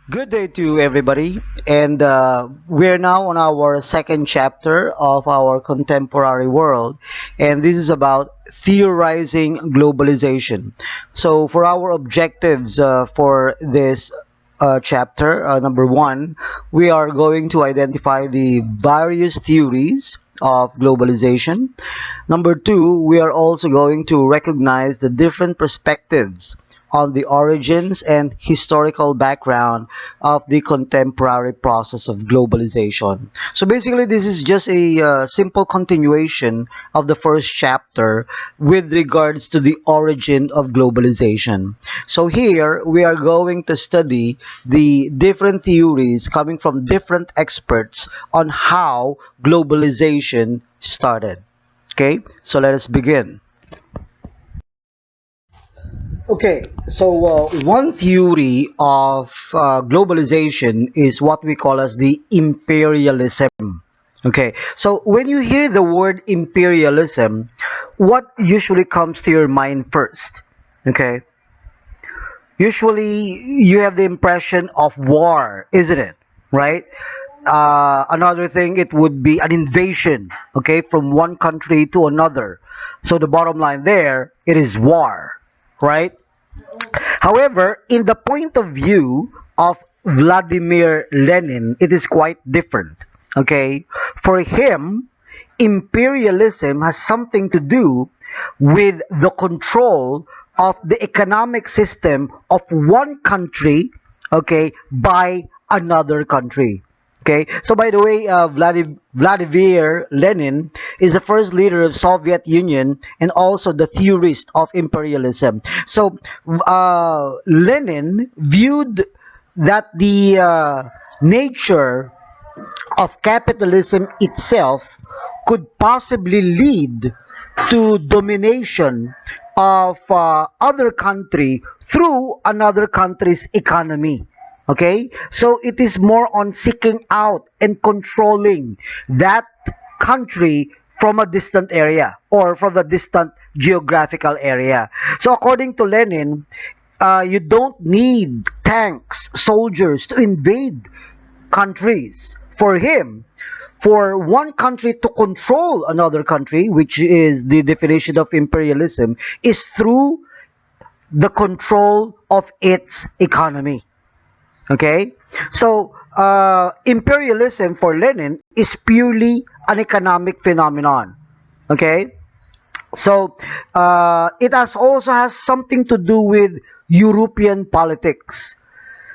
Good day to everybody, and we're now on our second chapter of our contemporary world, and this is about theorizing globalization. So, for our objectives for this chapter, number one, we are going to identify the various theories of globalization. Number two, we are also going to recognize the different perspectives on the origins and historical background of the contemporary process of globalization. So basically, this is just a simple continuation of the first chapter with regards to the origin of globalization. So here, we are going to study the different theories coming from different experts on how globalization started. Okay, so let us begin. Okay, so one theory of globalization is what we call as the imperialism. Okay, so when you hear the word imperialism, what usually comes to your mind first? Okay, usually you have the impression of war, isn't it? Right? Another thing, it would be an invasion, okay, from one country to another. So the bottom line there, it is war, right? However, in the point of view of Vladimir Lenin, it is quite different. Okay? For him, imperialism has something to do with the control of the economic system of one country, okay, by another country. Okay, so by the way, Vladimir Lenin is the first leader of Soviet Union and also the theorist of imperialism. So Lenin viewed that the nature of capitalism itself could possibly lead to domination of other country through another country's economy. Okay, so it is more on seeking out and controlling that country from a distant area or from a distant geographical area. So according to Lenin, you don't need tanks, soldiers to invade countries. For him, for one country to control another country, which is the definition of imperialism, is through the control of its economy. Okay? So, imperialism for Lenin is purely an economic phenomenon. Okay? So, it has also has something to do with European politics.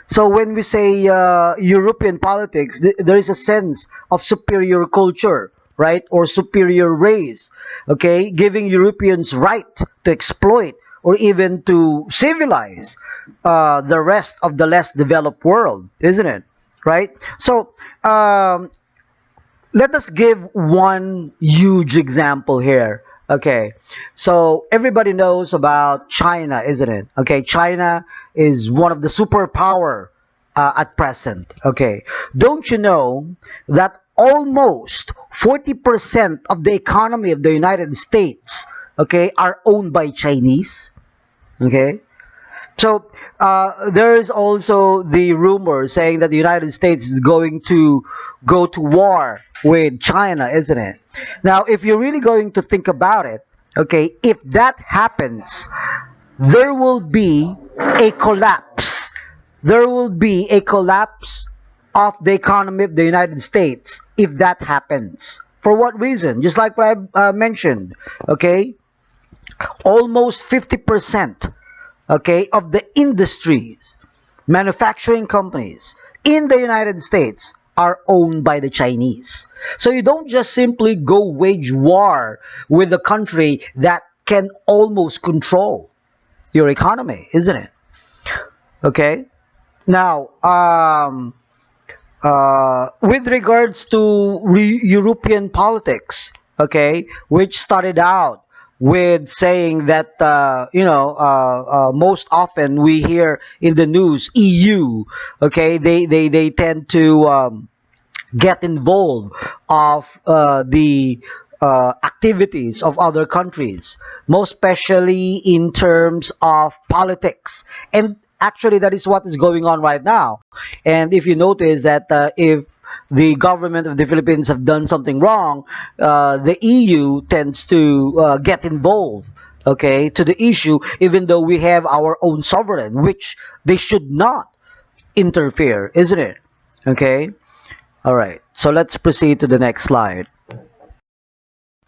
So when we say European politics, there is a sense of superior culture, right, or superior race, okay, giving Europeans right to exploit or even to civilize the rest of the less developed world, isn't it? Right? So let us give one huge example here. Okay, so everybody knows about China, isn't it? Okay, China is one of the superpower at present. Okay, don't you know that almost 40% of the economy of the United States, okay, are owned by Chinese? Okay, so there is also the rumor saying that the United States is going to go to war with China, isn't it? Now, if you're really going to think about it, okay, if that happens, there will be a collapse. There will be a collapse of the economy of the United States if that happens. For what reason? Just like what I mentioned, okay, almost 50%, okay, of the industries, manufacturing companies in the United States are owned by the Chinese. So you don't just simply go wage war with a country that can almost control your economy, isn't it? Okay. Now, with regards to European politics, okay, which started out with saying that most often we hear in the news EU, okay, they tend to get involved of the activities of other countries, most especially in terms of politics. And Actually, that is what is going on right now. And if you notice that if the government of the Philippines have done something wrong, the EU tends to get involved, okay, to the issue, even though we have our own sovereign, which they should not interfere, isn't it? Okay. All right. So let's proceed to the next slide.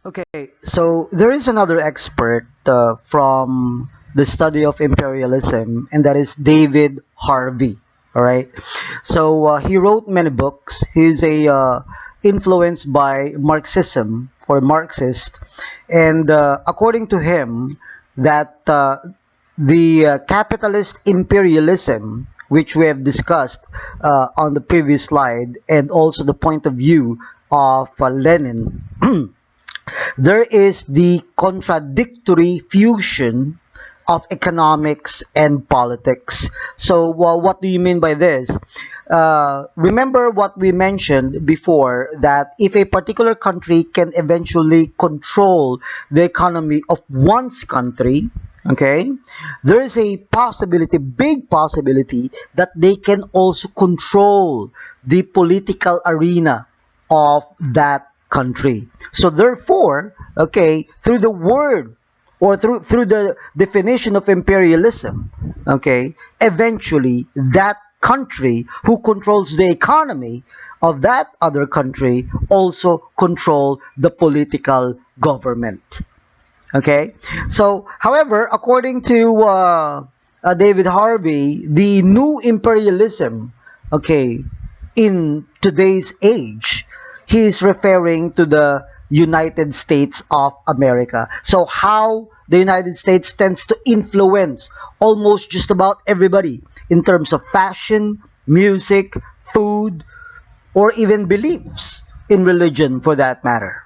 Okay, so there is another expert from the study of imperialism, and that is David Harvey. All right, so he wrote many books. He's a influenced by Marxism or Marxist, and according to him, that the capitalist imperialism, which we have discussed on the previous slide, and also the point of view of Lenin. There is the contradictory fusion of economics and politics. So, what do you mean by this? Remember what we mentioned before, that if a particular country can eventually control the economy of one's country, okay, there is a possibility, big possibility, that they can also control the political arena of that country. So therefore, okay, through the word, or through the definition of imperialism, okay, eventually that country who controls the economy of that other country also control the political government. Okay, so however, according to David Harvey, the new imperialism, okay, in today's age, he is referring to the United States of America. So how the United States tends to influence almost just about everybody in terms of fashion, music, food, or even beliefs in religion, for that matter.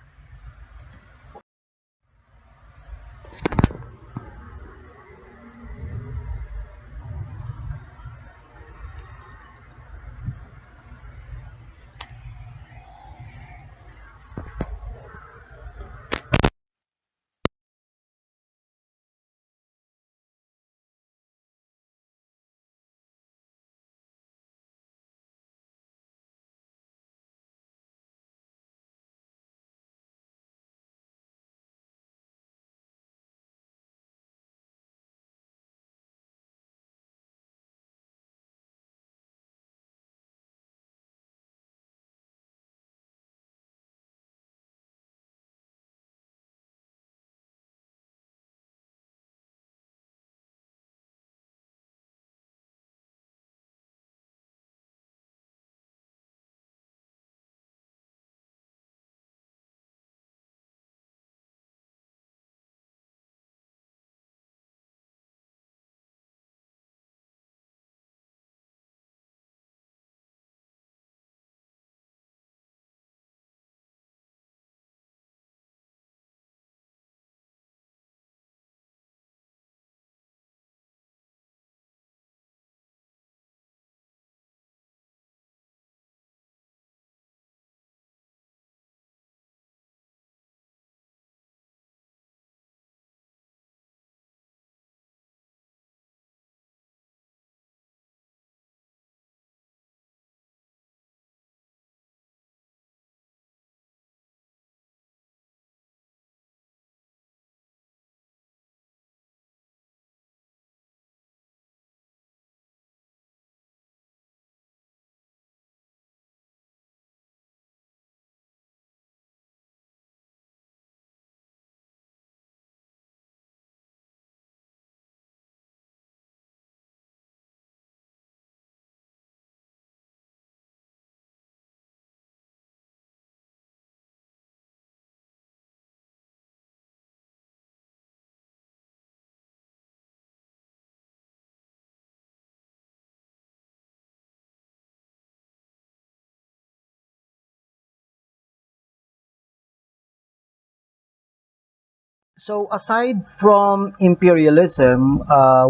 So aside from imperialism,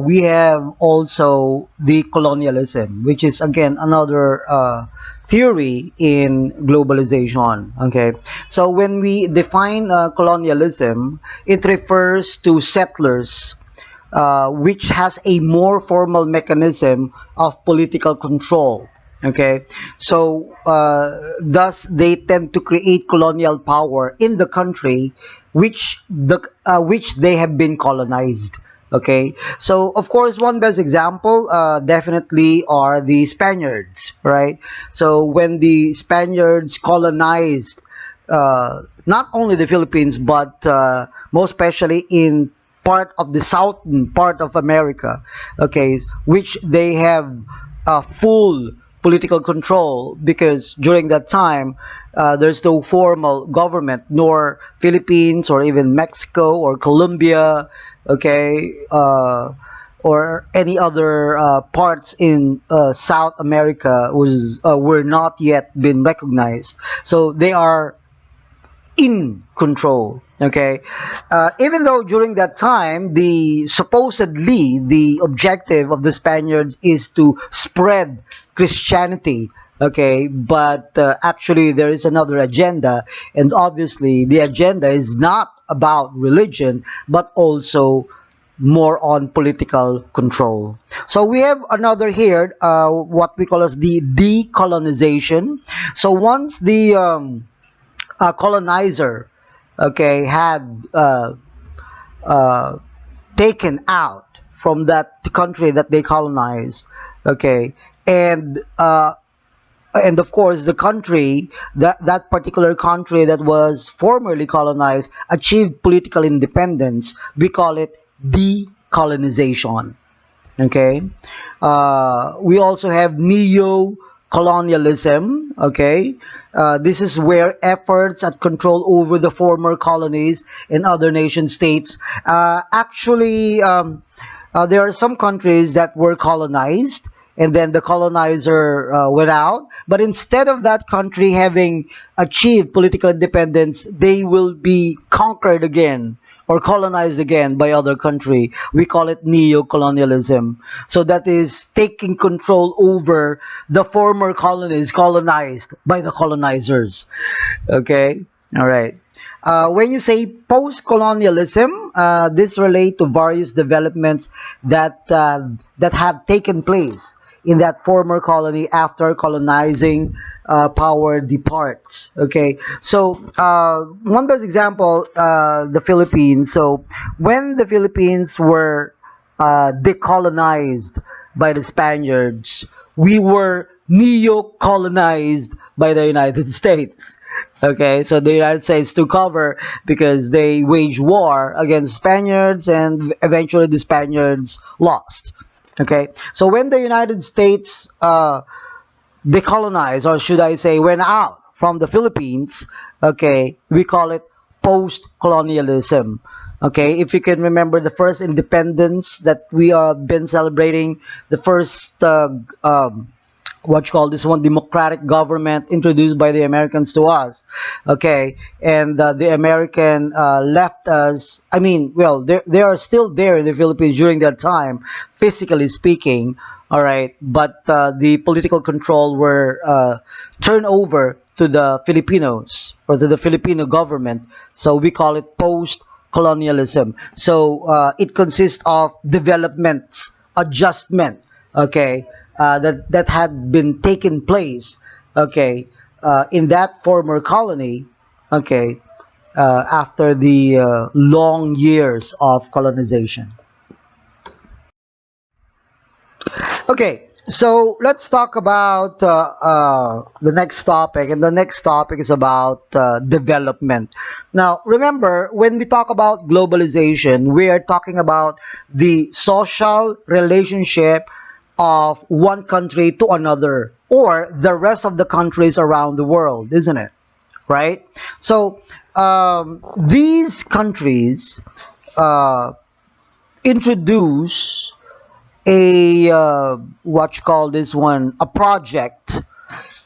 we have also the colonialism, which is again another theory in globalization. Okay, so when we define colonialism, it refers to settlers which has a more formal mechanism of political control. Okay, so thus they tend to create colonial power in the country which they have been colonized. Okay, so of course one best example definitely are the Spaniards, right? So when the Spaniards colonized not only the Philippines but most especially in part of the southern part of America, okay, which they have full political control because during that time there's no formal government, nor Philippines or even Mexico or Colombia, okay, or any other parts in South America was were not yet been recognized. So they are in control. Okay, even though during that time the supposedly the objective of the Spaniards is to spread Christianity. Okay, but actually there is another agenda, and obviously the agenda is not about religion but also more on political control. So we have another here, what we call as the decolonization. So once the colonizer, okay, had uh, taken out from that country that they colonized, okay, and uh, and of course the country that particular country that was formerly colonized achieved political independence, we call it decolonization. Okay, we also have neo-colonialism. Okay, this is where efforts at control over the former colonies and other nation states actually there are some countries that were colonized and then the colonizer went out, but instead of that country having achieved political independence, they will be conquered again or colonized again by other country. We call it neo-colonialism. So that is taking control over the former colonies colonized by the colonizers. Okay, all right. When you say post-colonialism, this relate to various developments that have taken place in that former colony after colonizing power departs. Okay, so one best example, the Philippines. So when the Philippines were decolonized by the Spaniards, we were neo-colonized by the United States. Okay, so the United States took cover because they waged war against Spaniards and eventually the Spaniards lost. Okay, so when the United States decolonized, or should I say, went out from the Philippines, okay, we call it post-colonialism. Okay, if you can remember the first independence that we have been celebrating, the first what you call this one, democratic government introduced by the Americans to us. Okay, and the American left us. I mean, well, they are still there in the Philippines during that time, physically speaking. All right, but the political control were turned over to the Filipinos or to the Filipino government. So we call it post-colonialism. So it consists of development, adjustment. Okay, that had been taken place. Okay, in that former colony. Okay, after the long years of colonization. Okay, so let's talk about the next topic, and the next topic is about development. Now, remember, when we talk about globalization, we are talking about the social relationship of one country to another, or the rest of the countries around the world, isn't it? Right? So, these countries uh, introduce a what you call this one, a project,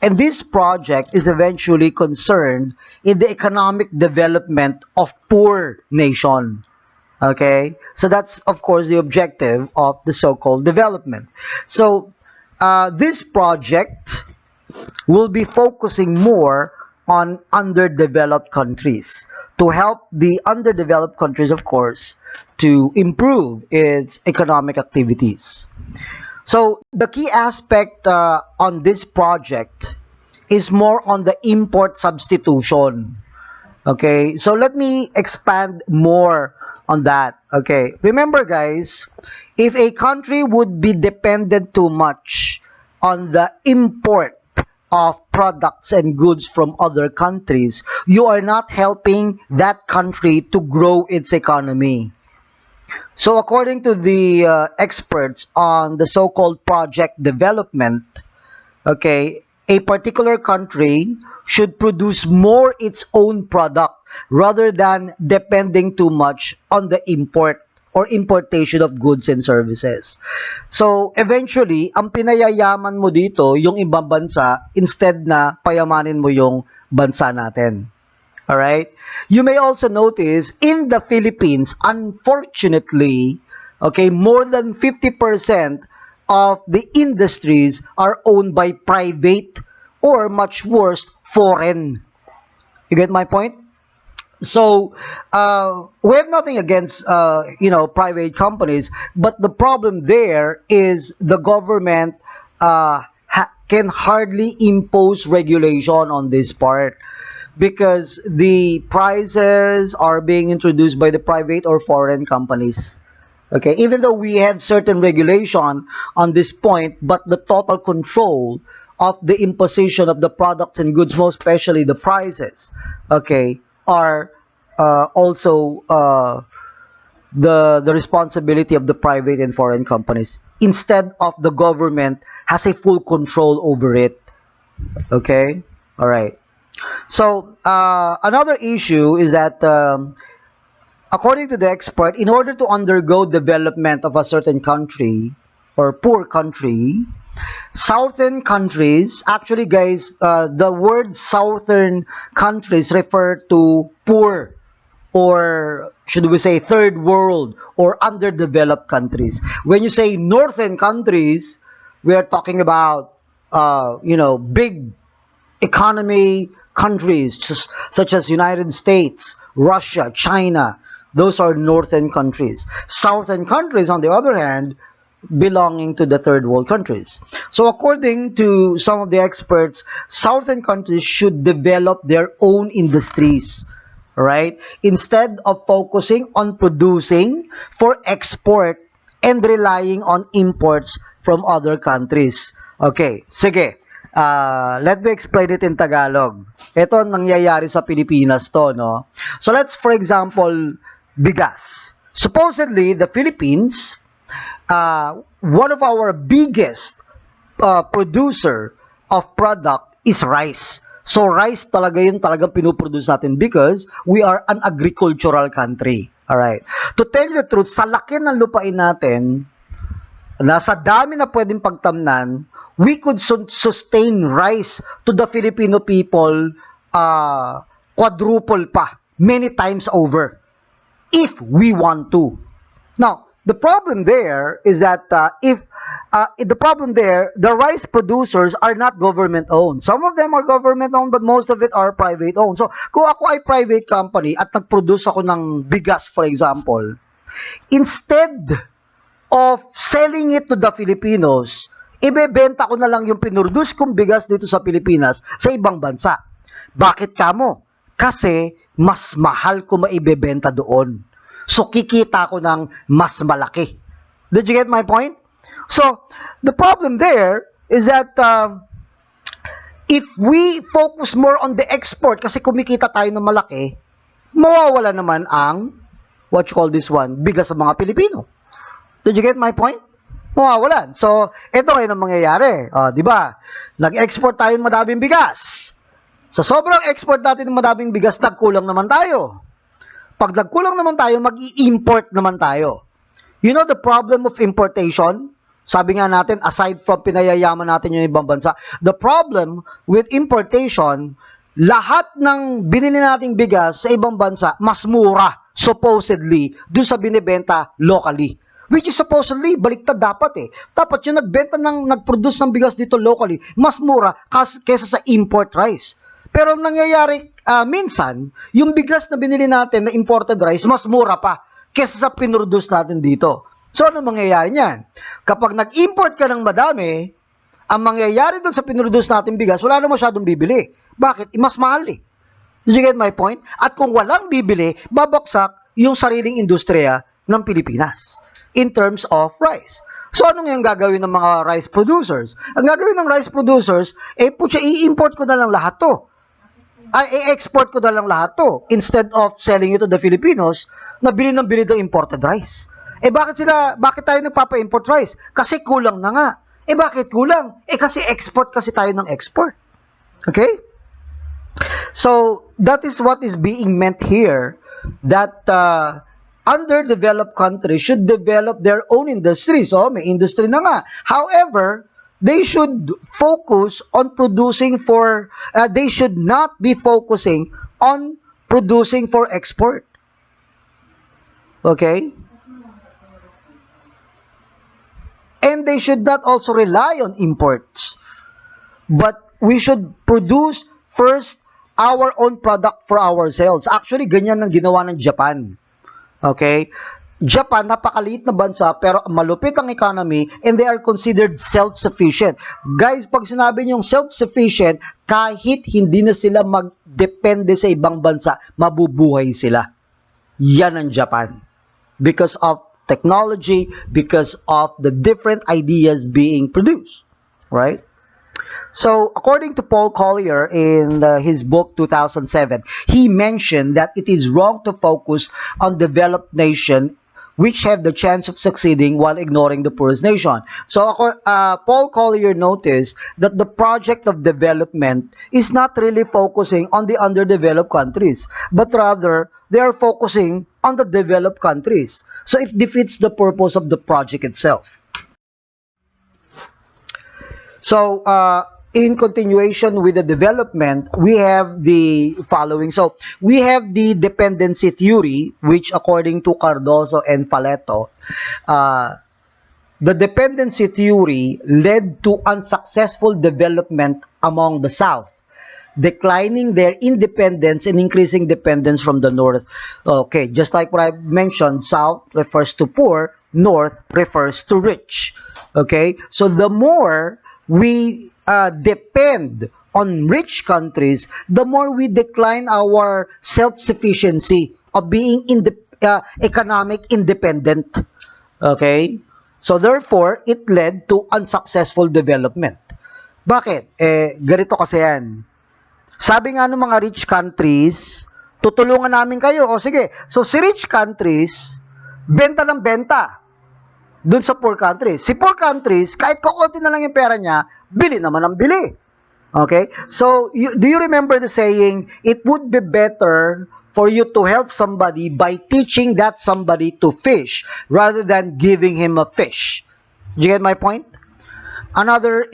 and this project is eventually concerned in the economic development of poor nation. Okay, so that's of course the objective of the so-called development. So this project will be focusing more on underdeveloped countries to help the underdeveloped countries, of course, to improve its economic activities. So the key aspect on this project is more on the import substitution. Okay, so let me expand more on that. Okay, remember guys, if a country would be dependent too much on the import of products and goods from other countries, you are not helping that country to grow its economy. So according to the experts on the so-called project development, okay, a particular country should produce more its own product rather than depending too much on the import or importation of goods and services. So, eventually, ang pinayayaman mo dito, yung ibang bansa, instead na payamanin mo yung bansa natin. Alright? You may also notice, in the Philippines, unfortunately, okay, more than 50% of the industries are owned by private or much worse, foreign. You get my point? So, we have nothing against, private companies, but the problem there is the government can hardly impose regulation on this part because the prices are being introduced by the private or foreign companies. Okay, even though we have certain regulation on this point, but the total control of the imposition of the products and goods, most especially the prices, okay, are also the responsibility of the private and foreign companies. Instead of the government has a full control over it. Okay, all right. So another issue is that. According to the expert, in order to undergo development of a certain country or poor country, southern countries, actually guys, the word southern countries refer to poor or should we say third world or underdeveloped countries. When you say northern countries, we are talking about, big economy countries such as United States, Russia, China. Those are northern countries. Southern countries, on the other hand, belonging to the third world countries. So according to some of the experts, southern countries should develop their own industries, right? Instead of focusing on producing for export and relying on imports from other countries. Okay, sige. Let me explain it in Tagalog. Ito ang nangyayari sa Pilipinas to, no? So let's, for example, bigas. Supposedly, the Philippines, one of our biggest producer of product is rice. So rice talaga yung talagang pinuproduce natin because we are an agricultural country. Alright. To tell you the truth, sa laki ng lupain natin, sa dami na pwedeng pagtamnan, we could sustain rice to the Filipino people quadruple pa, many times over, if we want to. Now, the problem there is that the rice producers are not government-owned. Some of them are government-owned, but most of it are private-owned. So, kung ako ay private company at nag-produce ako ng bigas, for example, instead of selling it to the Filipinos, ibebenta ko na lang yung pinroduce kong bigas dito sa Pilipinas sa ibang bansa. Bakit kamo? Kasi mas mahal ko maibebenta doon. So, kikita ko ng mas malaki. Did you get my point? So, the problem there is that if we focus more on the export, kasi kumikita tayo ng malaki, mawawala naman ang, what you call this one, bigas sa mga Pilipino. Did you get my point? Mawawalan. So, ito ngayon ang mangyayari. Di ba? Nag-export tayo ng madaming bigas. Sa sobrang export natin ng madaming bigas, nagkulang naman tayo. Pag nagkulang naman tayo, mag-i-import naman tayo. You know the problem of importation? Sabi nga natin, aside from pinayayaman natin yung ibang bansa, the problem with importation, lahat ng binili nating bigas sa ibang bansa, mas mura, supposedly, doon sa binibenta locally. Which is supposedly, baliktad dapat eh. Dapat yung nagproduce ng bigas dito locally, mas mura kaysa sa import rice. Pero ang nangyayari minsan, yung bigas na binili natin na imported rice, mas mura pa kesa sa pinroduce natin dito. So, ano mangyayari niyan? Kapag nag-import ka ng madami, ang mangyayari doon sa pinroduce natin bigas, wala na masyadong bibili. Bakit? Mas mahal eh. Did you get my point? At kung walang bibili, babaksak yung sariling industriya ng Pilipinas in terms of rice. So, ano nga yung gagawin ng mga rice producers? Ang gagawin ng rice producers, i-import ko na lang lahat to. I-export ko na lang lahat to instead of selling it to the Filipinos na bili ng bili ng imported rice. Bakit tayo nagpapa-import rice? Kasi kulang na nga. Bakit kulang? Kasi export kasi tayo ng export. Okay? So, that is what is being meant here, that underdeveloped countries should develop their own industry. So, may industry na nga. However, they should focus on producing for, they should not be focusing on producing for export. Okay? And they should not also rely on imports. But we should produce first our own product for ourselves. Actually, ganyan ang ginawa ng Japan. Okay? Japan, napakaliit na bansa, pero malupit ang economy, and they are considered self-sufficient. Guys, pag sinabi niyong self-sufficient, kahit hindi na sila magdepende sa ibang bansa, mabubuhay sila. Yan ang Japan. Because of technology, because of the different ideas being produced. Right? So, according to Paul Collier in his book 2007, he mentioned that it is wrong to focus on developed nations which have the chance of succeeding while ignoring the poorest nation. So, Paul Collier noticed that the project of development is not really focusing on the underdeveloped countries, but rather they are focusing on the developed countries. So, it defeats the purpose of the project itself. So, in continuation with the development, we have the following. So, we have the dependency theory, which according to Cardoso and Paleto, the dependency theory led to unsuccessful development among the South, declining their independence and increasing dependence from the North. Okay, just like what I mentioned, South refers to poor, North refers to rich. Okay, so the more we depend on rich countries, the more we decline our self-sufficiency of being economic independent. Okay? So therefore, it led to unsuccessful development. Bakit? Ganito kasi yan. Sabi nga ng mga rich countries, tutulungan namin kayo. O sige, so si rich countries, benta ng benta dun sa poor countries. Si poor countries, kahit kukunti na lang yung pera niya, bili naman ang bili. Okay? So, do you remember the saying, it would be better for you to help somebody by teaching that somebody to fish rather than giving him a fish. Do you get my point? Another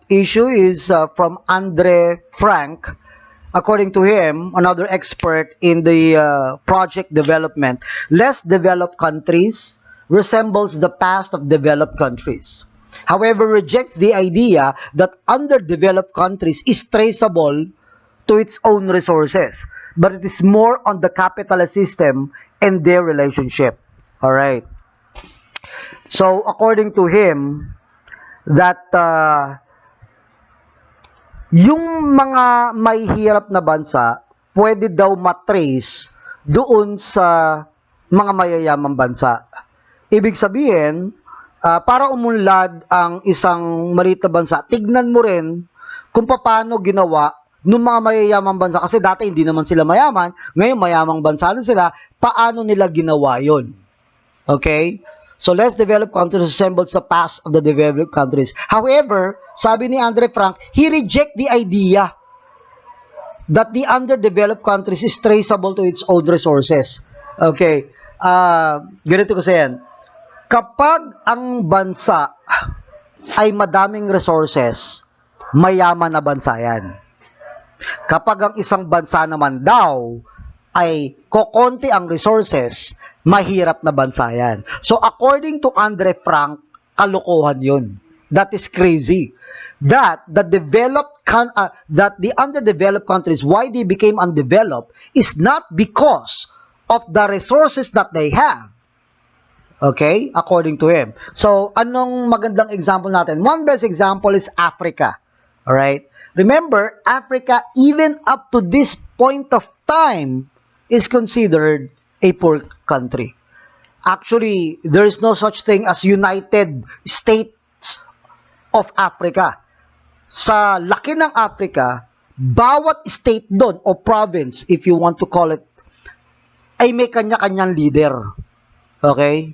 issue is from Andre Frank. According to him, another expert in the project development, less developed countries resembles the past of developed countries. However, rejects the idea that underdeveloped countries is traceable to its own resources, but it is more on the capitalist system and their relationship. All right. So, according to him, that yung mga may hirap na bansa, pwede daw matrace doon sa mga mayayamang bansa. Ibig sabihin, para umunlad ang isang maliit na bansa, tignan mo rin kung paano ginawa ng mga mayayamang bansa. Kasi dati hindi naman sila mayaman, ngayon mayamang bansa na sila, paano nila ginawa yon? Okay? So, less developed countries resembles the past of the developed countries. However, sabi ni Andre Frank, he reject the idea that the underdeveloped countries is traceable to its own resources. Okay? Ganito kasi yan. Kapag ang bansa ay madaming resources, mayaman na bansa yan. Kapag ang isang bansa naman daw ay kokonti ang resources, mahirap na bansa yan. So according to Andre Frank, kalokohan yun. That is crazy. that that the underdeveloped countries, why they became undeveloped, is not because of the resources that they have. Okay? According to him. So, anong magandang example natin? One best example is Africa. Alright? Remember, Africa, even up to this point of time, is considered a poor country. Actually, there is no such thing as United States of Africa. Sa laki ng Africa, bawat state doon, o province, if you want to call it, ay may kanya-kanyang leader. Okay?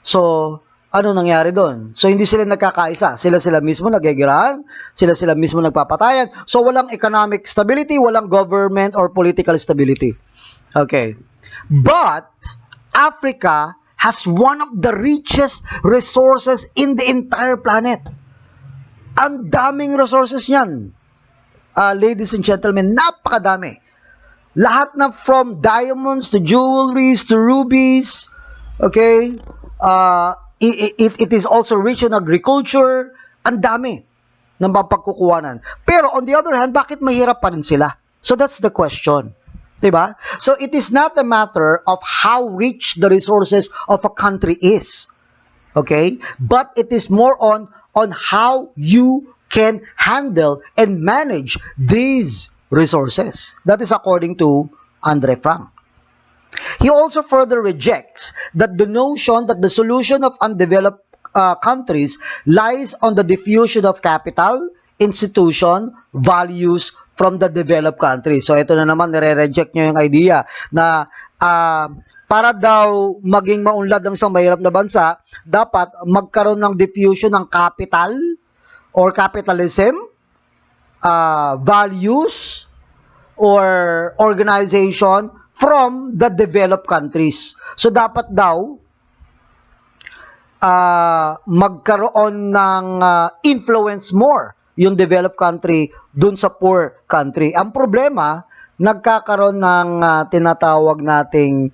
So, ano nangyari doon? So, hindi sila nagkakaisa. Sila-sila mismo nagigirahan, sila-sila mismo nagpapatayan. So, walang economic stability, walang government or political stability. Okay. But, Africa has one of the richest resources in the entire planet. Ang daming resources niyan. Ladies and gentlemen, napakadami. Lahat na from diamonds to jewelries to rubies. Okay? It is also rich in agriculture. Ang dami ng mapagkukuhanan. Pero on the other hand, bakit mahirap pa rin sila? So that's the question. Diba? So it is not a matter of how rich the resources of a country is. Okay? But it is more on how you can handle and manage these resources. That is according to Andre Frank. He also further rejects that the notion that the solution of undeveloped countries lies on the diffusion of capital, institution, values from the developed countries. So ito na naman, nire-reject niya yung idea na para daw maging maunlad ang isang mahirap na bansa, dapat magkaroon ng diffusion ng capital or capitalism, values, or organization from the developed countries. So dapat daw magkaroon ng influence more yung developed country dun sa poor country. Ang problema, nagkakaroon ng tinatawag nating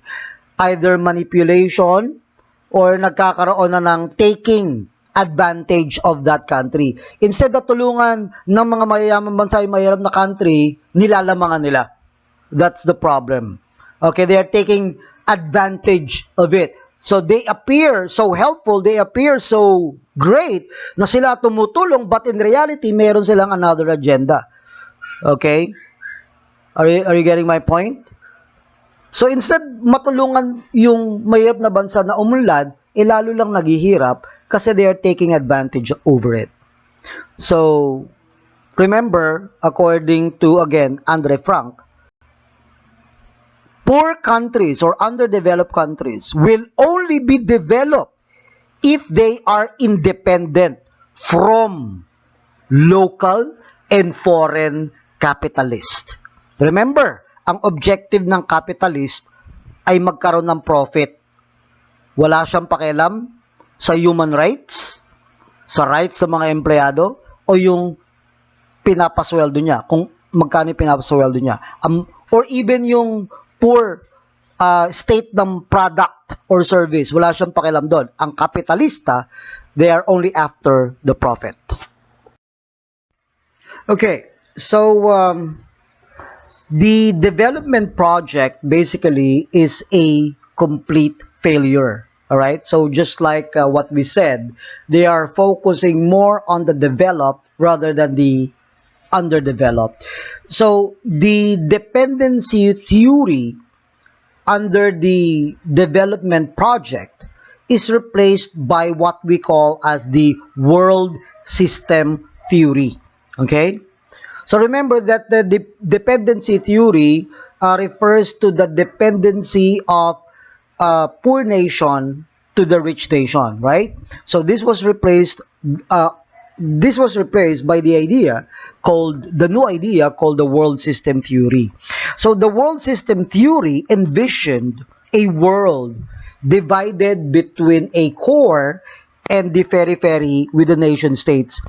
either manipulation or nagkakaroon na ng taking advantage of that country. Instead na tulungan ng mga mayayaman bansa yung mahirap na country, nilalamangan nila. That's the problem. Okay, they are taking advantage of it. So they appear so helpful, they appear so great na sila tumutulong, but in reality, meron silang another agenda. Okay? Are you getting my point? So instead matulungan yung mahirap na bansa na umunlad, lalo lang naghihirap kasi they are taking advantage over it. So remember, according to, again, Andre Frank, poor countries or underdeveloped countries will only be developed if they are independent from local and foreign capitalists. Remember, ang objective ng capitalist ay magkaroon ng profit. Wala siyang pakialam sa human rights, sa rights ng mga empleyado, o yung pinapasweldo niya, kung magkano pinapasweldo niya. Or even yung poor state ng product or service. Wala siyang pakialam doon. Ang kapitalista, they are only after the profit. Okay, so the development project basically is a complete failure. All right, so just like what we said, they are focusing more on the developed rather than the underdeveloped. So the dependency theory under the development project is replaced by what we call as the world system theory. Okay? So remember that the dependency theory refers to the dependency of poor nation to the rich nation, right? So this was replaced by the new idea called the world system theory. So the world system theory envisioned a world divided between a core and the periphery with the nation states.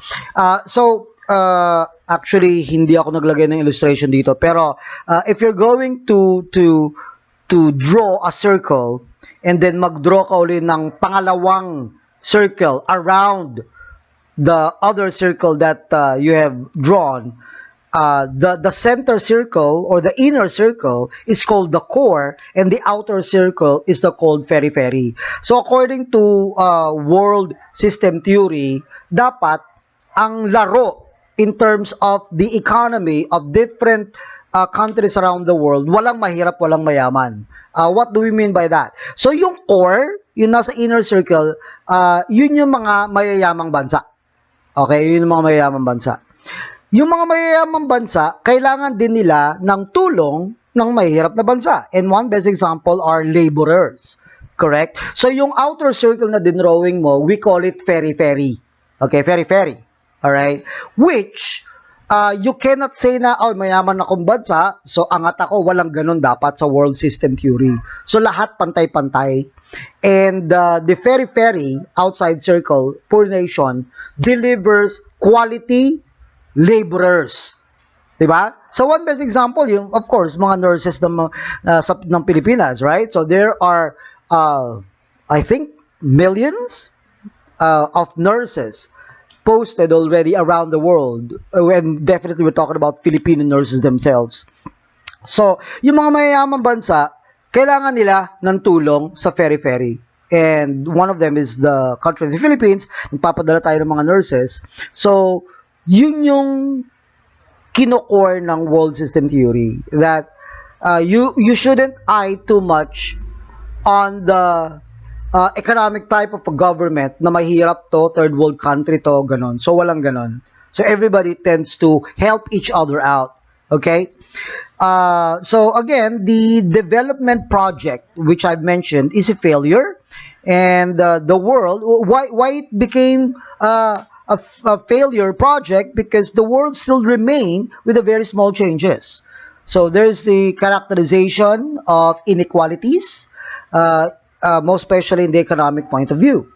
Actually, hindi ako naglagay ng illustration dito, pero if you're going to draw a circle and then mag-draw ka ulit ng pangalawang circle around the other circle that you have drawn, the center circle or the inner circle is called the core, and the outer circle is the called periphery. So according to world system theory, dapat ang laro in terms of the economy of different countries around the world, walang mahirap, walang mayaman. What do we mean by that? So yung core, yung nasa inner circle, yun yung mga mayayamang bansa. Okay, yun yung mga mayayamang bansa. Yung mga mayayamang bansa, kailangan din nila ng tulong ng mahihirap na bansa. And one best example are laborers. Correct? So yung outer circle na dinrawing mo, we call it periphery. Okay, periphery. Alright? Which, you cannot say na, oh, mayaman akong bansa, so angat ako, walang ganun dapat sa world system theory. So lahat pantay-pantay. And the periphery, outside circle, poor nation, delivers quality laborers. Diba? So one best example, yung, of course, mga nurses ng Pilipinas, right? So there are, I think, millions of nurses posted already around the world, and definitely we're talking about Filipino nurses themselves. So, yung mga mayayamang bansa, kailangan nila ng tulong sa periphery. And one of them is the country of the Philippines. Nagpapadala tayo ng mga nurses. So, yun yung kino-core ng world system theory, that you shouldn't eye too much on the economic type of a government na mahirap to, third world country to, ganon. So, walang ganon. So, everybody tends to help each other out. Okay? So, again, the development project, which I've mentioned, is a failure. And the world, why it became a failure project? Because the world still remain with a very small changes. So, there's the characterization of inequalities, most especially in the economic point of view.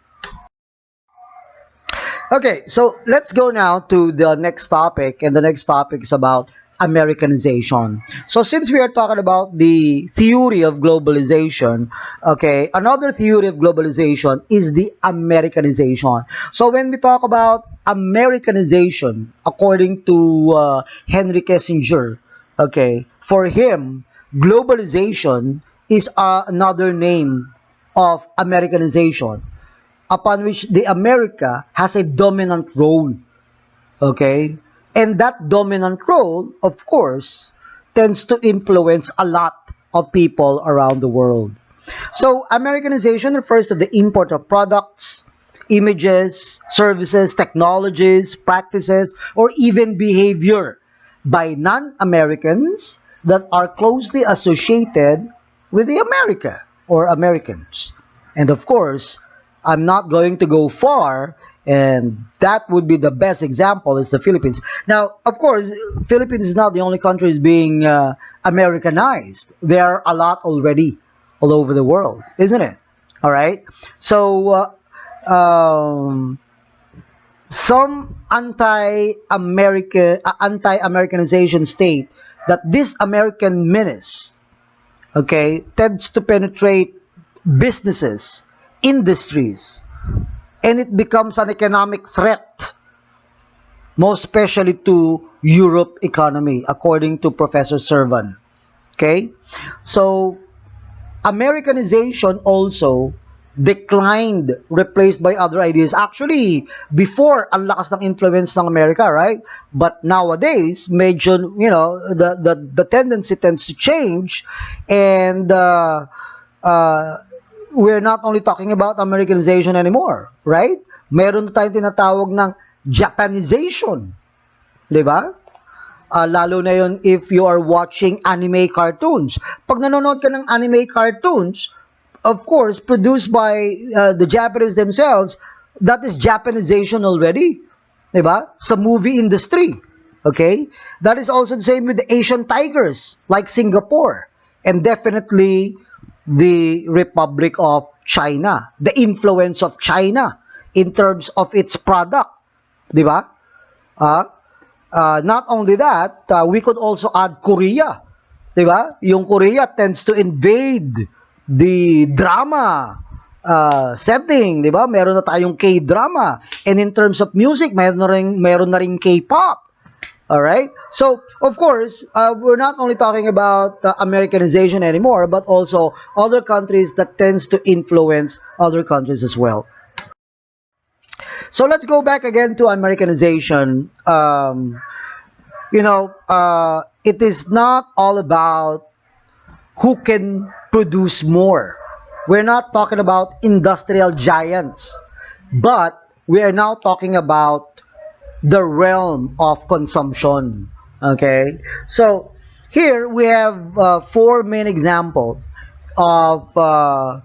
Okay, so let's go now to the next topic, and the next topic is about Americanization. So since we are talking about the theory of globalization, okay, another theory of globalization is the Americanization. So when we talk about Americanization, according to Henry Kissinger, okay, for him, globalization is another name of Americanization, upon which the America has a dominant role. Okay? And that dominant role, of course, tends to influence a lot of people around the world. So, Americanization refers to the import of products, images, services, technologies, practices, or even behavior by non-Americans that are closely associated with the America or Americans. And of course, I'm not going to go far, and that would be the best example is the Philippines. Now, of course, Philippines is not the only country is being Americanized. There are a lot already all over the world, isn't it? All right. So, some anti-Americanization state that this American menace, okay, tends to penetrate businesses, industries, and it becomes an economic threat, most especially to Europe economy, according to Professor Servan. Okay? So, Americanization also declined, replaced by other ideas. Actually, before, ang lakas ng influence ng America, right? But nowadays, medyo, you know, the tendency tends to change, and we're not only talking about Americanization anymore, right? Meron na tayong tinatawag ng Japanization. Diba? Lalo na yun if you are watching anime cartoons. Pag nanonood ka ng anime cartoons, of course, produced by the Japanese themselves, that is Japanization already. Diba? Sa movie industry. Okay? That is also the same with the Asian tigers, like Singapore. And definitely the Republic of China. The influence of China in terms of its product. Diba? Not only that, we could also add Korea. Diba? Yung Korea tends to invade the drama setting, di ba? Meron na tayong K-drama. And in terms of music, meron na ring K-pop. All right. So, of course, we're not only talking about Americanization anymore, but also other countries that tends to influence other countries as well. So let's go back again to Americanization. It is not all about who can produce more. We're not talking about industrial giants, but we are now talking about the realm of consumption. Okay, so here we have four main examples of uh,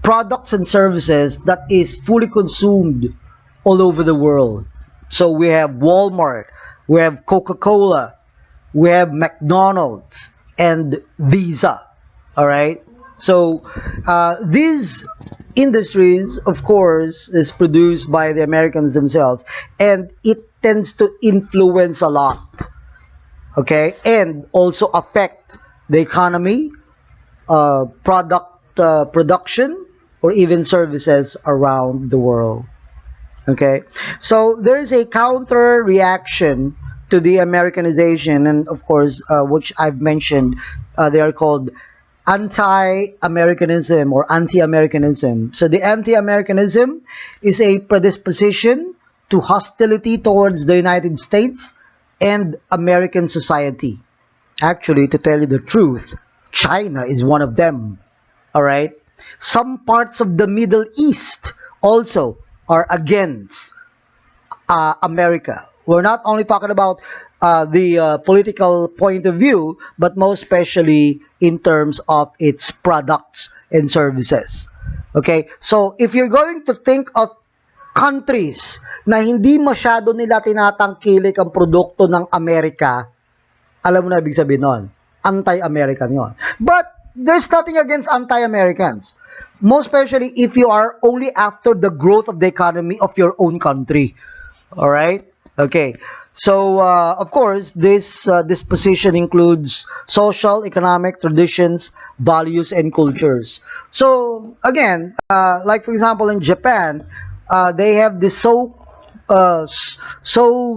products and services that is fully consumed all over the world. So we have Walmart, we have Coca-Cola, we have McDonald's, and Visa. All right. So these industries, of course, is produced by the Americans themselves, and it tends to influence a lot. Okay, and also affect the economy, product production, or even services around the world. Okay, so there is a counter reaction to the Americanization, and of course, which I've mentioned, they are called anti-Americanism or anti-Americanism. So the anti-Americanism is a predisposition to hostility towards the United States and American society. Actually, to tell you the truth, China is one of them. All right. Some parts of the Middle East also are against America. We're not only talking about the political point of view, but most especially in terms of its products and services. Okay, so if you're going to think of countries na hindi masyado nila tinatangkilik ang produkto ng Amerika, alam mo na ibig sabihin nun, anti-American yon. But there's nothing against anti-Americans. Most especially if you are only after the growth of the economy of your own country. All right? Okay. So, of course, this position includes social, economic, traditions, values, and cultures. So, again, like for example in Japan, they have this so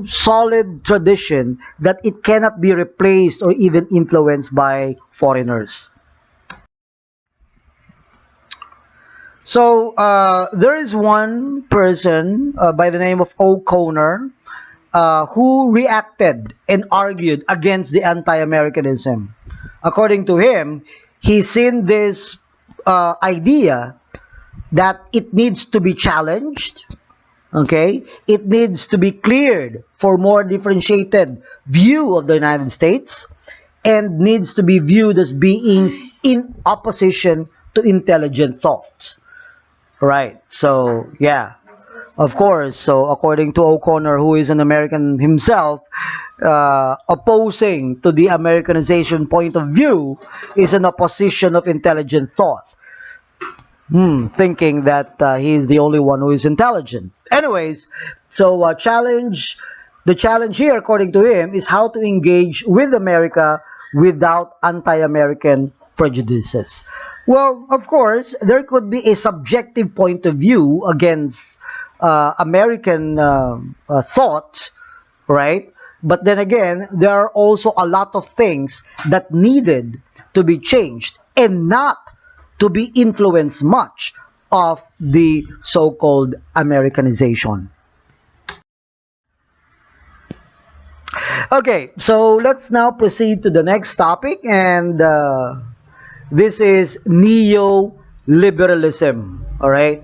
solid tradition that it cannot be replaced or even influenced by foreigners. So there is one person by the name of O'Connor who reacted and argued against the anti-Americanism. According to him, he seen this idea that it needs to be challenged. Okay, it needs to be cleared for more differentiated view of the United States, and needs to be viewed as being in opposition to intelligent thought. Right. So, yeah, of course. So, according to O'Connor, who is an American himself, opposing to the Americanization point of view is an opposition of intelligent thought. Thinking that he is the only one who is intelligent. Anyways, so the challenge here, according to him, is how to engage with America without anti-American prejudices. Well, of course, there could be a subjective point of view against American thought, right? But then again, there are also a lot of things that needed to be changed and not to be influenced much of the so-called Americanization. Okay, so let's now proceed to the next topic, and this is neoliberalism. All right.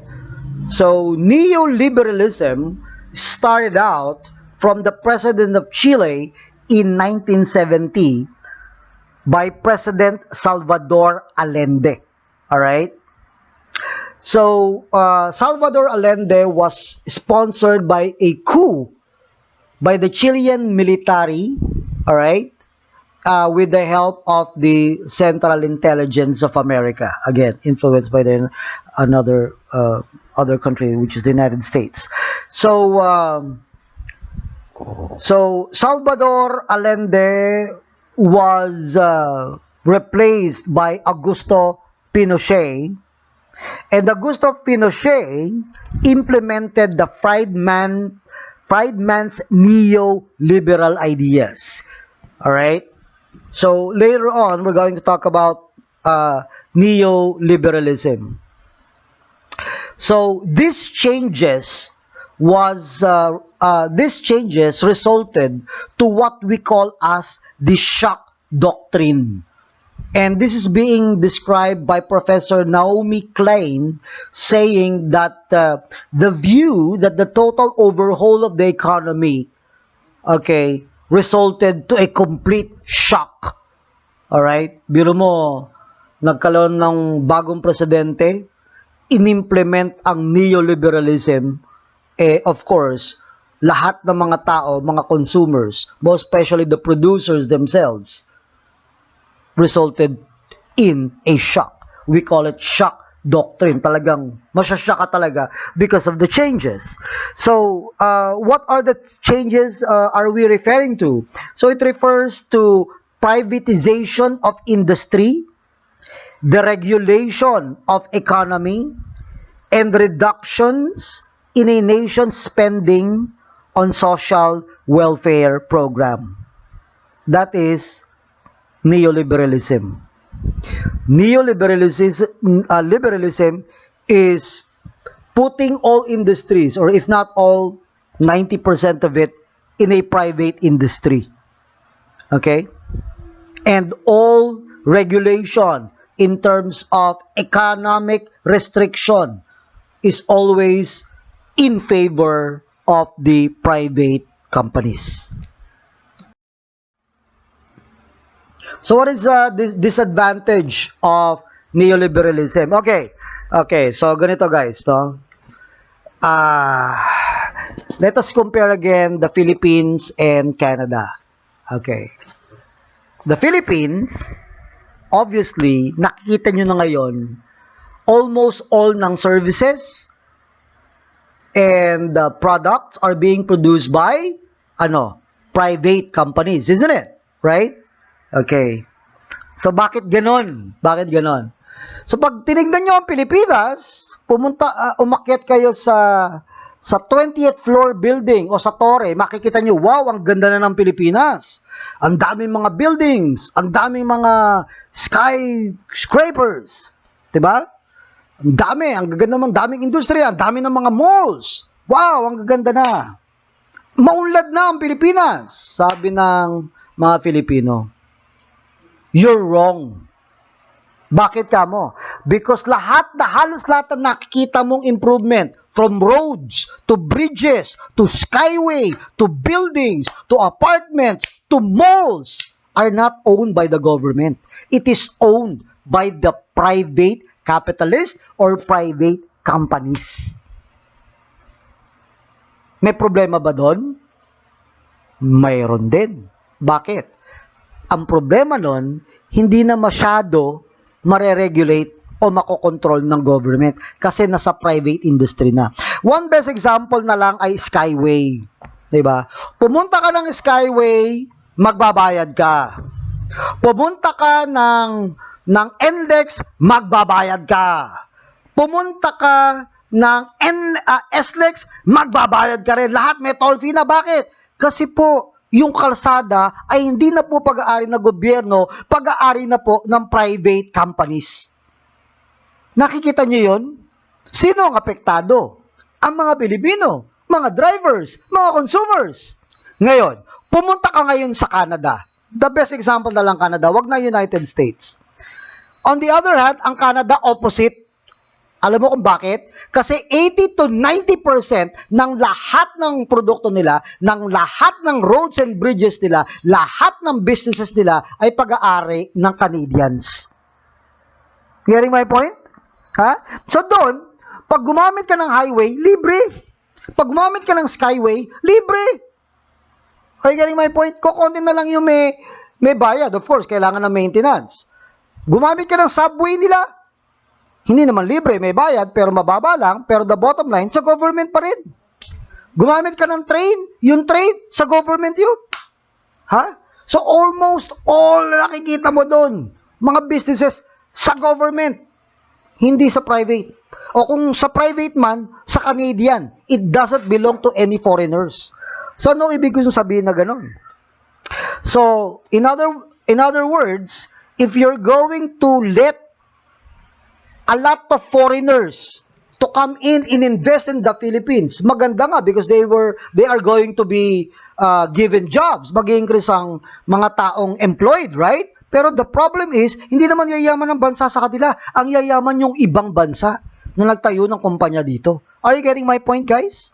So neoliberalism started out from the president of Chile in 1970 by President Salvador Allende. All right. So Salvador Allende was sponsored by a coup by the Chilean military. All right. With the help of the Central Intelligence of America, again influenced by another other country, which is the United States. So Salvador Allende was replaced by Augusto Pinochet, and Augusto Pinochet implemented the Friedman's neoliberal ideas. All right? So later on, we're going to talk about neoliberalism. So these changes resulted to what we call as the Shock Doctrine. And this is being described by Professor Naomi Klein, saying that the view that the total overhaul of the economy, okay, resulted to a complete shock. Alright? Biro mo, nagkaroon ng bagong presidente, inimplement ang neoliberalism, of course, lahat ng mga tao, mga consumers, most especially the producers themselves, resulted in a shock. We call it shock doctrine. Talagang masyashock ka talaga because of the changes. So, what are the changes are we referring to? So, it refers to privatization of industry, the regulation of economy, and reductions in a nation's spending on social welfare program. That is neoliberalism. Liberalism is putting all industries, or if not all, 90% of it, in a private industry. Okay? And all regulation in terms of economic restriction is always in favor of the private companies. So what is the disadvantage of neoliberalism? Okay, so ganito guys, no? Let us compare again the Philippines and Canada. Okay. The Philippines, obviously, nakikita nyo na ngayon, almost all ng services and products are being produced by, private companies, isn't it? Right? Okay. So, bakit ganon? So, pag tinignan nyo ang Pilipinas, umakyat kayo sa 20th floor building o sa torre, makikita nyo, wow, ang ganda na ng Pilipinas. Ang daming mga buildings, ang daming mga skyscrapers. Diba? Ang gaganda ng daming industriya, ang dami ng mga malls. Wow, ang gaganda na. Maunlad na ang Pilipinas, sabi ng mga Filipino. You're wrong. Bakit ka mo? Because halos lahat na nakikita mong improvement, from roads, to bridges, to skyway, to buildings, to apartments, to malls, are not owned by the government. It is owned by the private capitalists or private companies. May problema ba doon? Mayroon din. Bakit? Ang problema nun, hindi na masyado mare-regulate o makokontrol ng government kasi nasa private industry na. One best example na lang ay Skyway. Diba? Pumunta ka ng Skyway, magbabayad ka. Pumunta ka ng NLEX, magbabayad ka. Pumunta ka ng SLEX, magbabayad ka rin. Lahat may toll fee na. Bakit? Kasi po, yung kalsada ay hindi na po pag-aari ng gobyerno, pag-aari na po ng private companies. Nakikita niyo yun? Sino ang apektado? Ang mga Pilipino, mga drivers, mga consumers. Ngayon, pumunta ka ngayon sa Canada. The best example na lang Canada, wag na United States. On the other hand, ang Canada opposite. Alam mo kung bakit? Kasi 80 to 90% ng lahat ng produkto nila, ng lahat ng roads and bridges nila, lahat ng businesses nila ay pag-aari ng Canadians. Getting my point? Ha? So doon, pag gumamit ka ng highway, libre. Pag gumamit ka ng skyway, libre. Are you getting my point? Kukunti na lang yung may bayad. Of course, kailangan ng maintenance. Gumamit ka ng subway nila, hindi naman libre, may bayad, pero mababa lang, pero the bottom line, sa government pa rin. Gumamit ka ng train, yung train, sa government yun. Ha? So almost all nakikita mo doon, mga businesses, sa government. hindi sa private. O kung sa private man, sa Canadian. It doesn't belong to any foreigners. So, ano ibig ko sabihin na ganun? So, in other words, if you're going to let a lot of foreigners to come in and invest in the Philippines, maganda nga because they are going to be given jobs, mag-increase ang mga taong employed, right? Pero the problem is, hindi naman yayaman ng bansa sa kanila. Ang yayaman yung ibang bansa na nagtayo ng kumpanya dito. Are you getting my point, guys?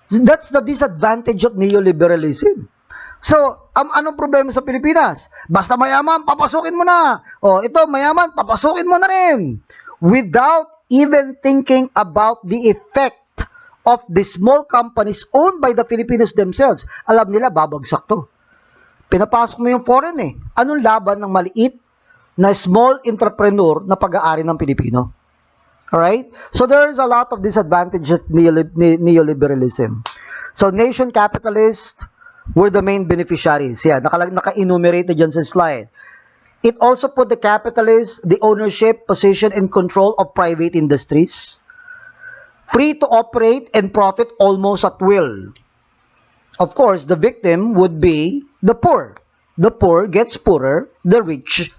That's the disadvantage of neoliberalism. So, anong problema sa Pilipinas? Basta mayaman, papasukin mo na. O, ito, mayaman, papasukin mo na rin. Without even thinking about the effect of the small companies owned by the Filipinos themselves. Alam nila, babagsak to. Pinapasok mo yung foreign eh. Anong laban ng maliit na small entrepreneur na pag-aari ng Pilipino? Alright? So, there is a lot of disadvantage of neoliberalism. So, nation capitalists were the main beneficiaries. Yeah, naka-enumerate dyan sa slide. It also put the capitalists, the ownership, position, and control of private industries, free to operate and profit almost at will. Of course, the victim would be the poor. The poor gets poorer, the rich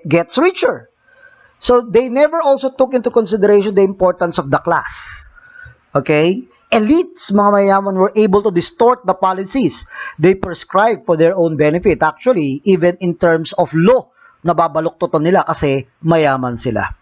gets richer. So they never also took into consideration the importance of the class. Okay? Elites, mga mayaman, were able to distort the policies they prescribe for their own benefit. Actually, even in terms of law, nababaluktotan nila kasi mayaman sila.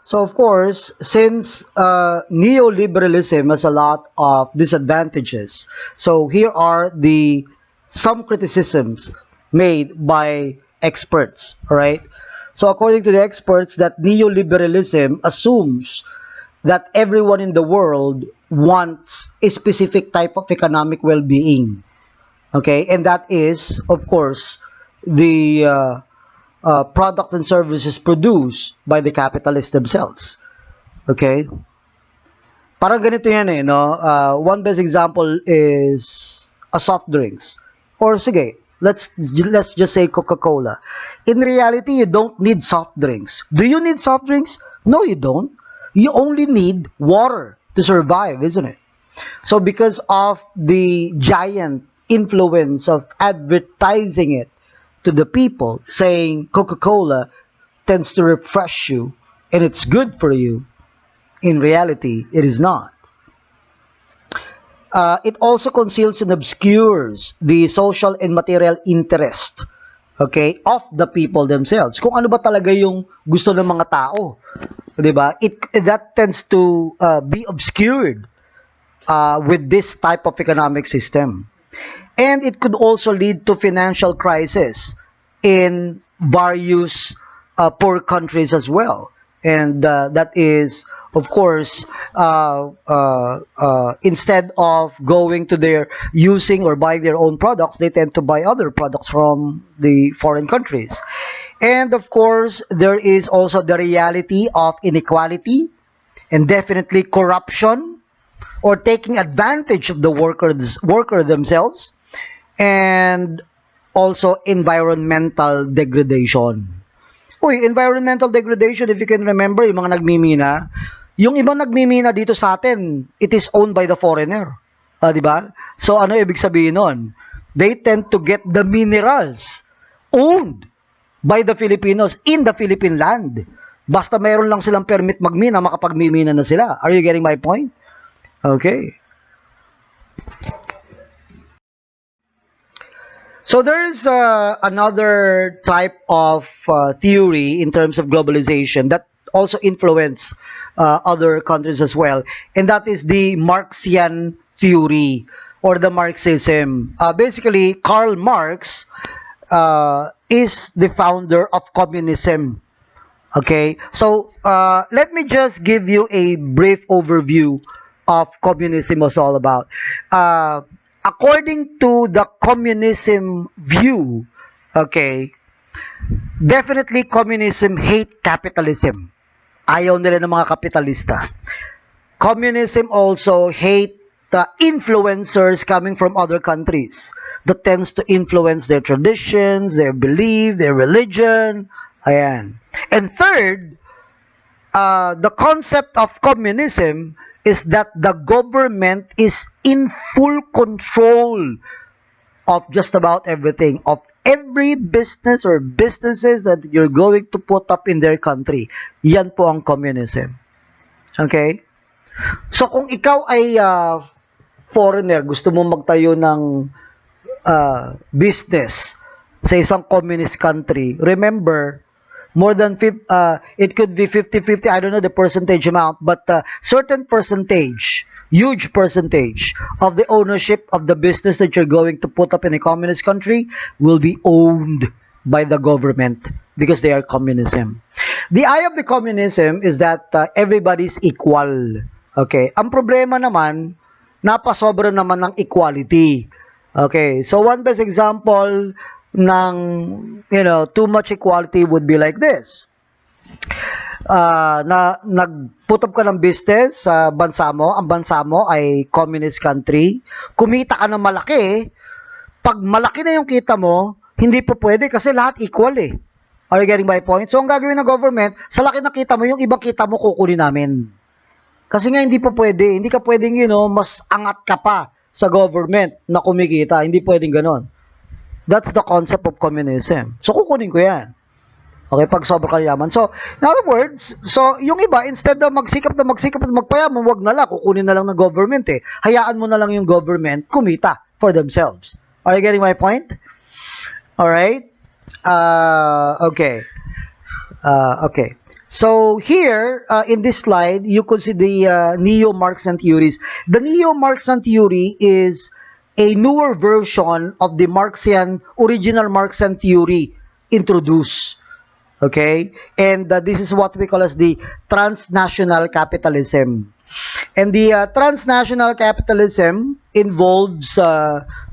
So of course, since neoliberalism has a lot of disadvantages, so here are the some criticisms made by experts. All right. So according to the experts, that neoliberalism assumes that everyone in the world wants a specific type of economic well-being. Okay, and that is, of course, the product and services produced by the capitalists themselves. Okay? Parang ganito yan eh, no? One best example is a soft drinks. Or sige, let's just say Coca-Cola. In reality, you don't need soft drinks. Do you need soft drinks? No, you don't. You only need water to survive, isn't it? So because of the giant influence of advertising it to the people, saying Coca-Cola tends to refresh you and it's good for you, in reality, it is not. It also conceals and obscures the social and material interest, okay, of the people themselves. Kung ano ba talaga yung gusto ng mga tao, 'di ba? That tends to be obscured with this type of economic system. And it could also lead to financial crisis in various poor countries as well. And that is, of course, instead of going to their using or buying their own products, they tend to buy other products from the foreign countries. And of course, there is also the reality of inequality and definitely corruption or taking advantage of the worker themselves, and also environmental degradation. Uy, environmental degradation, if you can remember, yung mga nagmimina, yung ibang nagmimina dito sa atin, it is owned by the foreigner. Di ba? So, ano ibig sabihin nun? They tend to get the minerals owned by the Filipinos in the Philippine land. Basta mayroon lang silang permit magmina, makapagmimina na sila. Are you getting my point? Okay. So there is another type of theory in terms of globalization that also influence other countries as well, and that is the Marxian theory or the Marxism. Basically, Karl Marx is the founder of communism. Okay, so let me just give you a brief overview of communism was all about. According to the communism view, okay, definitely communism hate capitalism. Ayaw nila ng mga kapitalista. Communism also hate the influencers coming from other countries that tends to influence their traditions, their belief, their religion. Ayan. And third, the concept of communism is that the government is in full control of just about everything, of every business or businesses that you're going to put up in their country. Yan po ang communism. Okay? So kung ikaw ay foreigner, gusto mo magtayo ng business sa isang communist country, remember, more than it could be 50-50, I don't know the percentage amount, but certain percentage, huge percentage of the ownership of the business that you're going to put up in a communist country will be owned by the government because they are communism. The eye of the communism is that everybody's equal. Okay, ang problema naman, napasobra naman ng equality. Okay, so one best example ng, too much equality would be like this. Nag-put up ka ng business sa bansa mo, ang bansa mo ay communist country, kumita ka ng malaki, pag malaki na yung kita mo, hindi pa pwede kasi lahat equal eh. Are you getting my point? So, ang gagawin ng government, sa laki na kita mo, yung ibang kita mo kukunin namin. Kasi nga hindi pa pwede, hindi ka pwedeng, mas angat ka pa sa government na kumikita, hindi pwedeng ganon. That's the concept of communism. So, kukunin ko yan. Okay, pag sobra kayaman. So, in other words, so, yung iba, instead na magsikap at magpayaman, wag na lang, kukunin na lang ng government eh. Hayaan mo na lang yung government kumita for themselves. Are you getting my point? Alright? Okay. Okay. So here, in this slide, you could see the neo-Marxian theories. The neo-Marxian theory is a newer version of the original Marxian theory introduced. Okay? And this is what we call as the transnational capitalism. And the transnational capitalism involves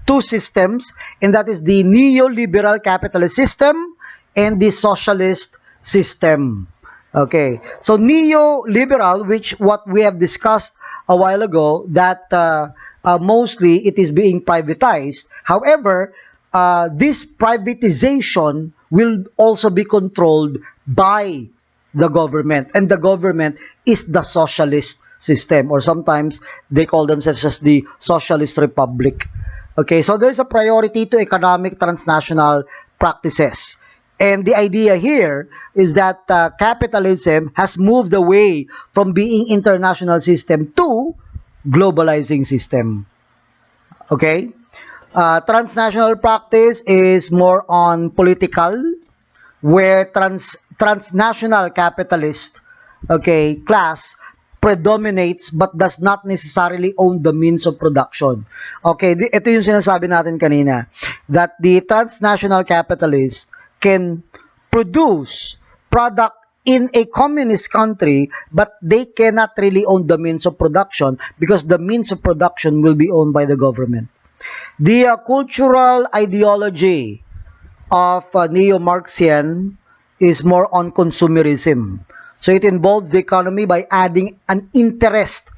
two systems, and that is the neoliberal capitalist system and the socialist system. Okay, so neoliberal, which what we have discussed a while ago, that mostly it is being privatized. However, this privatization will also be controlled by the government, and the government is the socialist system, or sometimes they call themselves as the socialist republic. Okay, so there's a priority to economic transnational practices. And the idea here is that capitalism has moved away from being international system to globalizing system. Okay? Transnational practice is more on political, where transnational capitalist, okay, class predominates but does not necessarily own the means of production. Okay, ito yung sinasabi natin kanina, that the transnational capitalist can produce product in a communist country, but they cannot really own the means of production because the means of production will be owned by the government. The cultural ideology of neo-Marxian is more on consumerism. So it involves the economy by adding an interest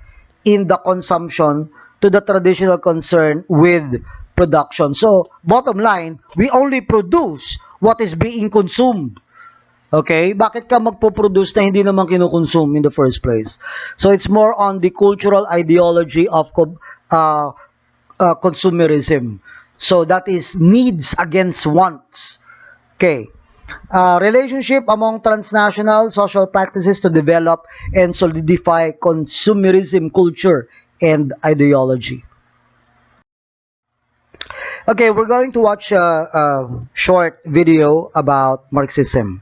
in the consumption to the traditional concern with production. So bottom line, we only produce what is being consumed. Okay? Bakit ka magpo-produce na hindi naman kinukonsume in the first place? So it's more on the cultural ideology of consumerism. So that is needs against wants. Okay. Relationship among transnational social practices to develop and solidify consumerism culture and ideology. Okay, we're going to watch a short video about Marxism.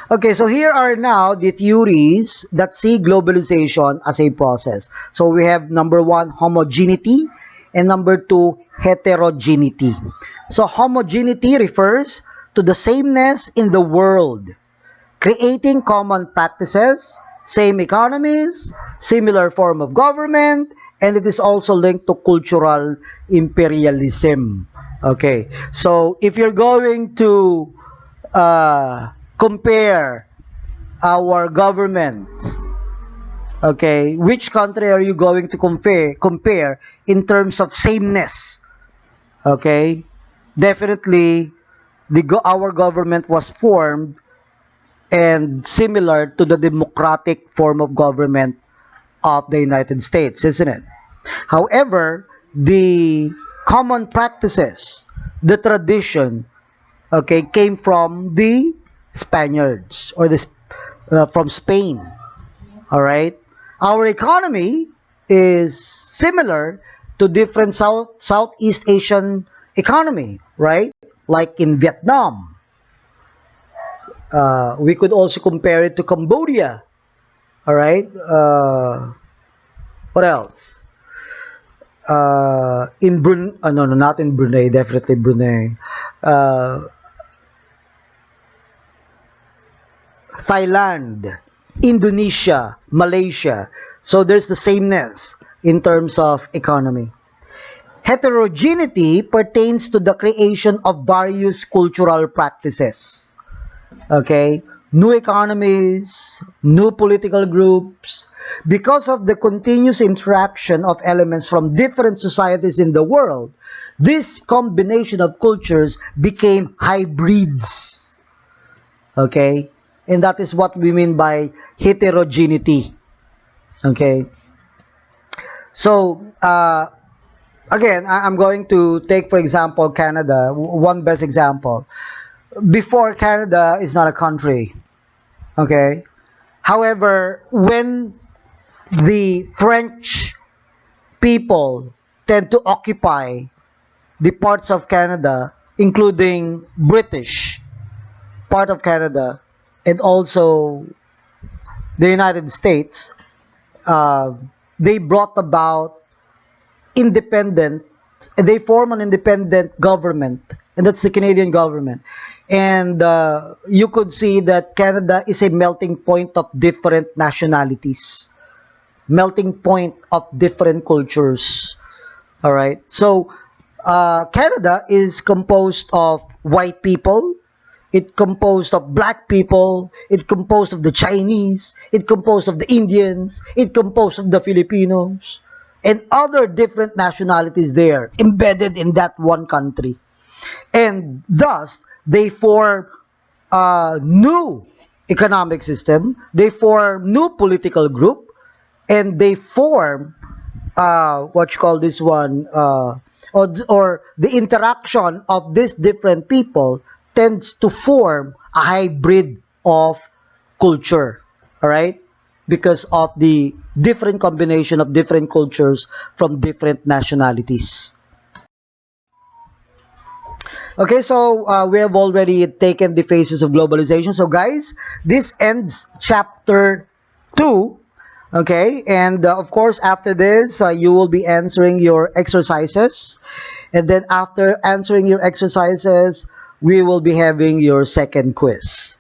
Okay, so here are now the theories that see globalization as a process. So we have number 1, homogeneity, and number 2, heterogeneity. So homogeneity refers to the sameness in the world, creating common practices, same economies, similar form of government, and it is also linked to cultural imperialism. Okay, so if you're going to compare our governments, okay, which country are you going to compare in terms of sameness? Okay, definitely our government was formed and similar to the democratic form of government of the United States, isn't it? However, the common practices, the tradition, okay, came from the Spaniards, or from Spain. All right, our economy is similar to different Southeast Asian economy, right? Like in Vietnam. We could also compare it to Cambodia. All right. What else? In Brunei, no, not in Brunei, definitely Brunei. Thailand, Indonesia, Malaysia. So there's the sameness in terms of economy. Heterogeneity pertains to the creation of various cultural practices. Okay? New economies, new political groups. Because of the continuous interaction of elements from different societies in the world, this combination of cultures became hybrids. Okay? And that is what we mean by heterogeneity. Okay? So, again, I'm going to take, for example, Canada, one best example. Before, Canada is not a country. Okay? However, when the French people tend to occupy the parts of Canada, including British, part of Canada, and also the United States, uh, they brought about independent, they form an independent government, and that's the Canadian government. And you could see that Canada is a melting point of different nationalities, melting point of different cultures. All right. So Canada is composed of white people. It composed of black people. It composed of the Chinese. It composed of the Indians. It composed of the Filipinos and other different nationalities there embedded in that one country. And thus, they form a new economic system. They form new political group, and they form what you call this one, or the interaction of these different people tends to form a hybrid of culture, all right, because of the different combination of different cultures from different nationalities. Okay, so we have already taken the phases of globalization. So guys, this ends chapter 2. Okay, and of course after this you will be answering your exercises, and then after answering your exercises we will be having your second quiz.